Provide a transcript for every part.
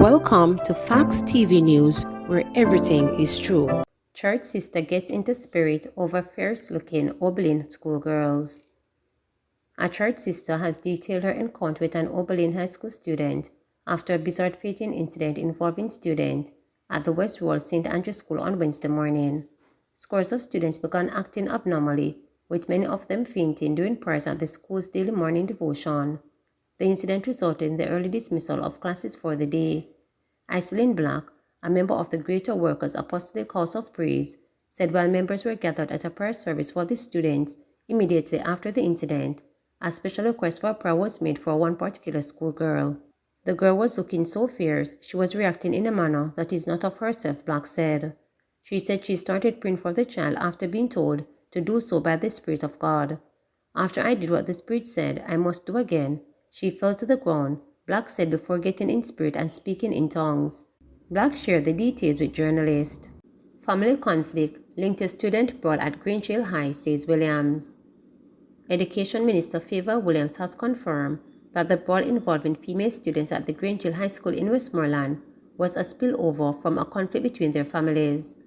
Welcome to Facts TV News, where everything is true. Church sister gets into spirit over fierce-looking Oberlin schoolgirls. A church sister has detailed her encounter with an Oberlin high school student after a bizarre fainting incident involving students at the West Royal St. Andrew School on Wednesday morning. Scores of students began acting abnormally, with many of them fainting during prayers at the school's daily morning devotion. The incident resulted in the early dismissal of classes for the day. Iselin Black, a member of the Greater Workers Apostolic House of Praise, said while members were gathered at a prayer service for the students immediately after the incident, a special request for prayer was made for one particular schoolgirl. The girl was looking so fierce, she was reacting in a manner that is not of herself, Black said. She said she started praying for the child after being told to do so by the Spirit of God. After I did what the Spirit said I must do again, she fell to the ground, Black said before getting in spirit and speaking in tongues. Black shared the details with journalists. Family conflict linked to student brawl at Green Trail High, says Williams. Education Minister Favor Williams has confirmed that the brawl involving female students at the Green Trail High School in Westmoreland was a spillover from a conflict between their families.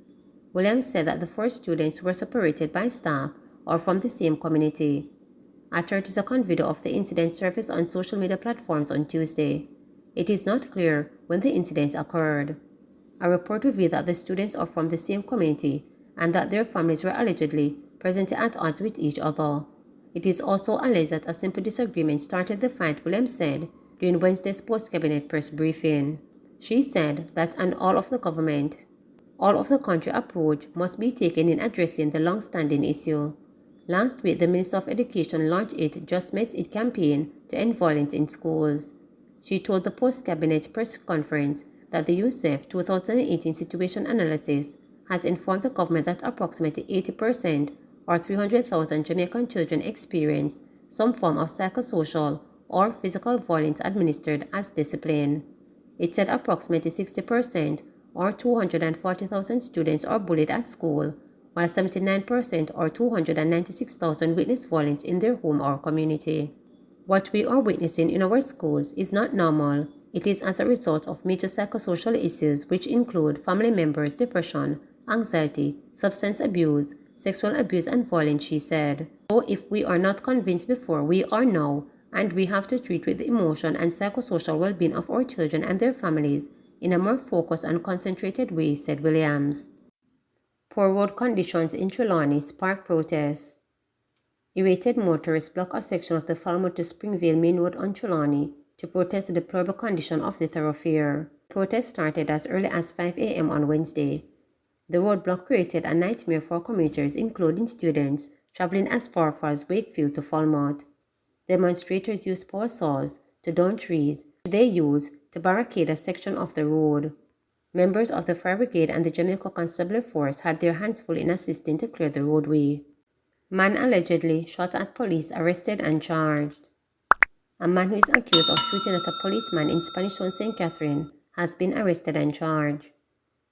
Williams said that the four students were separated by staff or from the same community. A 30-second video of the incident surfaced on social media platforms on Tuesday. It is not clear when the incident occurred. A report revealed that the students are from the same community and that their families were allegedly presently at odds with each other. It is also alleged that a simple disagreement started the fight, Williams said during Wednesday's post-cabinet press briefing. She said that all of the country approach must be taken in addressing the long-standing issue. Last week, the Minister of Education launched its Just Makes It campaign to end violence in schools. She told the post-cabinet press conference that the USEF 2018 situation analysis has informed the government that approximately 80% or 300,000 Jamaican children experience some form of psychosocial or physical violence administered as discipline. It said approximately 60% or 240,000 students are bullied at school, while 79% or 296,000 witness violence in their home or community. What we are witnessing in our schools is not normal. It is as a result of major psychosocial issues which include family members' depression, anxiety, substance abuse, sexual abuse and violence, she said. So if we are not convinced before, we are now, and we have to treat with the emotion and psychosocial well-being of our children and their families in a more focused and concentrated way, said Williams. Poor road conditions in Trelawny spark protests. Irritated motorists block a section of the Falmouth to Springvale Main Road on Trelawny to protest the deplorable condition of the thoroughfare. Protests started as early as 5 a.m. on Wednesday. The roadblock created a nightmare for commuters, including students, traveling as far as Wakefield to Falmouth. Demonstrators used power saws to down trees they used to barricade a section of the road. Members of the Fire Brigade and the Jamaica Constabulary Force had their hands full in assisting to clear the roadway. Man allegedly shot at police arrested and charged. A man who is accused of shooting at a policeman in Spanish Town, St. Catherine, has been arrested and charged.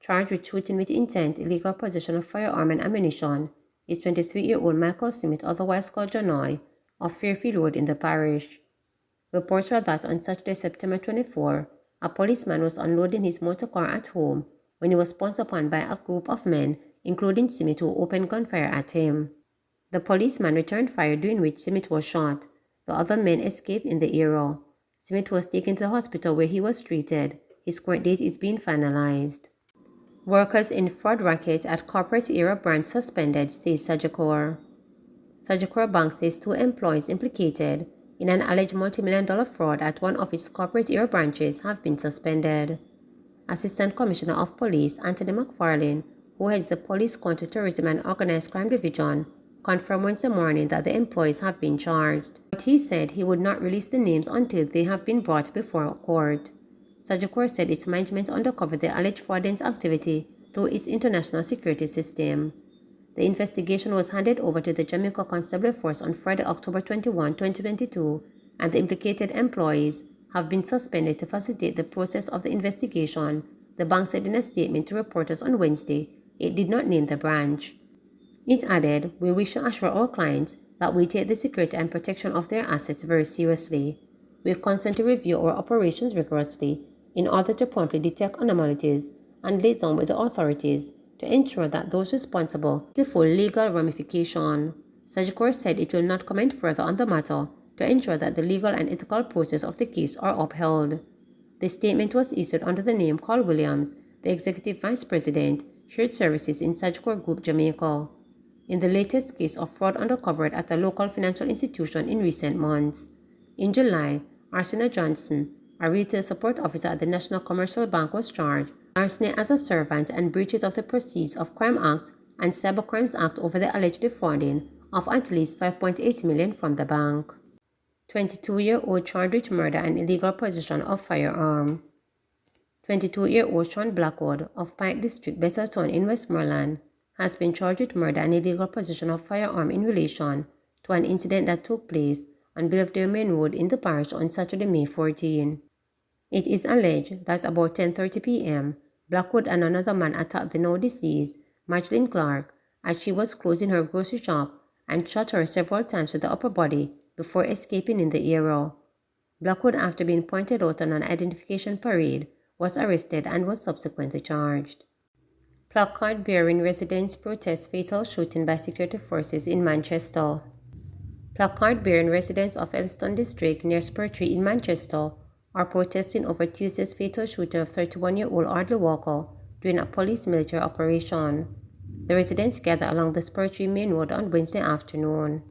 Charged with shooting with intent, illegal possession of firearm and ammunition is 23-year-old Michael Smith, otherwise called Janoy, of Fairfield Road in the parish. Reports are that on Saturday, September 24, a policeman was unloading his motor car at home when he was pounced upon by a group of men, including Smith, who opened gunfire at him. The policeman returned fire, during which Smith was shot. The other men escaped in the area. Smith was taken to the hospital where he was treated. His court date is being finalized. Workers in fraud racket at corporate era branch suspended, says Sagicor. Sagicor Bank says 2 employees implicated in an alleged multi-million-dollar fraud at one of its corporate era branches have been suspended. Assistant Commissioner of Police Anthony McFarlane, who heads the Police Counter-Terrorism and Organized Crime Division, confirmed Wednesday morning that the employees have been charged. But he said he would not release the names until they have been brought before court. Sagicor said its management uncovered the alleged fraudulent activity through its international security system. The investigation was handed over to the Jamaica Constabulary Force on Friday, October 21, 2022, and the implicated employees have been suspended to facilitate the process of the investigation, the bank said in a statement to reporters on Wednesday. It did not name the branch. It added, "We wish to assure our clients that we take the security and protection of their assets very seriously. We constantly review our operations rigorously in order to promptly detect anomalies and liaison with the authorities to ensure that those responsible the full legal ramification. Sagicor said it will not comment further on the matter to ensure that the legal and ethical process of the case are upheld. The statement was issued under the name Carl Williams, the Executive Vice President, Shared Services in Sagicor Group, Jamaica, in the latest case of fraud uncovered at a local financial institution in recent months. In July, Arsena Johnson, a retail support officer at the National Commercial Bank, was charged larceny as a servant and breaches of the Proceeds of Crime Act and Cybercrimes Act over the alleged defrauding of at least $5.8 million from the bank. 22-year-old charged with murder and illegal possession of firearm. 22-year-old Sean Blackwood of Pike District, Betterton in Westmoreland, has been charged with murder and illegal possession of firearm in relation to an incident that took place on Belvedere Main Road in the parish on Saturday, May 14. It is alleged that about 10:30 p.m., Blackwood and another man attacked the now deceased Marjorie Clark as she was closing her grocery shop and shot her several times to the upper body before escaping in the area. Blackwood, after being pointed out on an identification parade, was arrested and was subsequently charged. Placard-bearing residents protest fatal shooting by security forces in Manchester. Placard-bearing residents of Elston District near Spurtree in Manchester are protesting over Tuesday's fatal shooting of 31-year-old Ardley Walker during a police military operation. The residents gathered along the Spurtree Main Road on Wednesday afternoon.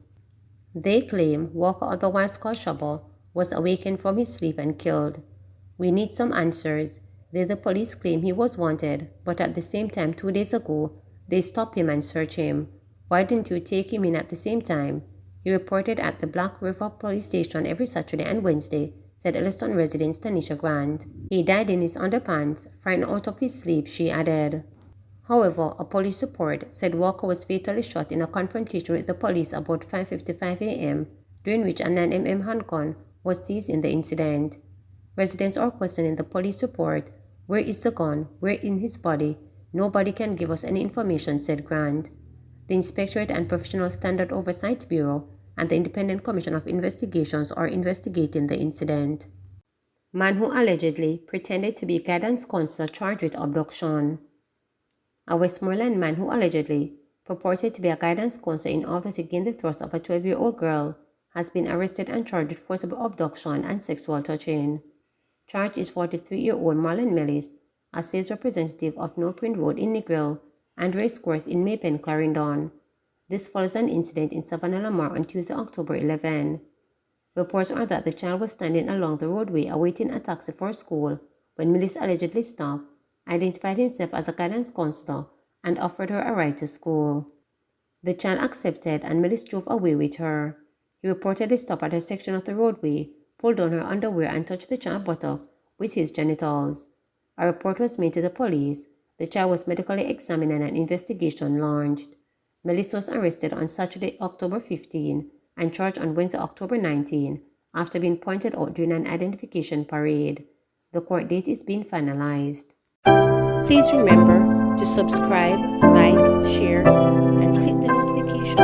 They claim Walker, otherwise called Shabba, was awakened from his sleep and killed. "We need some answers." The police claim he was wanted, but at the same time 2 days ago, they stopped him and searched him. "Why didn't you take him in at the same time?" He reported at the Black River police station every Saturday and Wednesday, said Elliston resident Tanisha Grant. "He died in his underpants, frightened out of his sleep," she added. However, a police report said Walker was fatally shot in a confrontation with the police about 5:55 a.m., during which a 9mm handgun was seized in the incident. Residents are questioning the police report. "Where is the gun? Where in his body? Nobody can give us any information," said Grant. The Inspectorate and Professional Standard Oversight Bureau and the Independent Commission of Investigations are investigating the incident. Man who allegedly pretended to be a guidance counselor charged with abduction. A Westmoreland man who allegedly purported to be a guidance counselor in order to gain the trust of a 12-year-old girl has been arrested and charged with forcible abduction and sexual touching. Charged is 43-year-old Marlon Mellis, a sales representative of No Print Road in Negril and Racecourse in Maypen, Clarendon. This follows an incident in Savannah Lamar on Tuesday, October 11. Reports are that the child was standing along the roadway awaiting a taxi for school when Mellis allegedly stopped, identified himself as a guidance counselor, and offered her a ride to school. The child accepted and Mellis drove away with her. He reportedly stopped at a section of the roadway, pulled down her underwear and touched the child's buttocks with his genitals. A report was made to the police. The child was medically examined and an investigation launched. Mellis was arrested on Saturday, October 15 and charged on Wednesday, October 19 after being pointed out during an identification parade. The court date is being finalized. Please remember to subscribe, like, share, and click the notification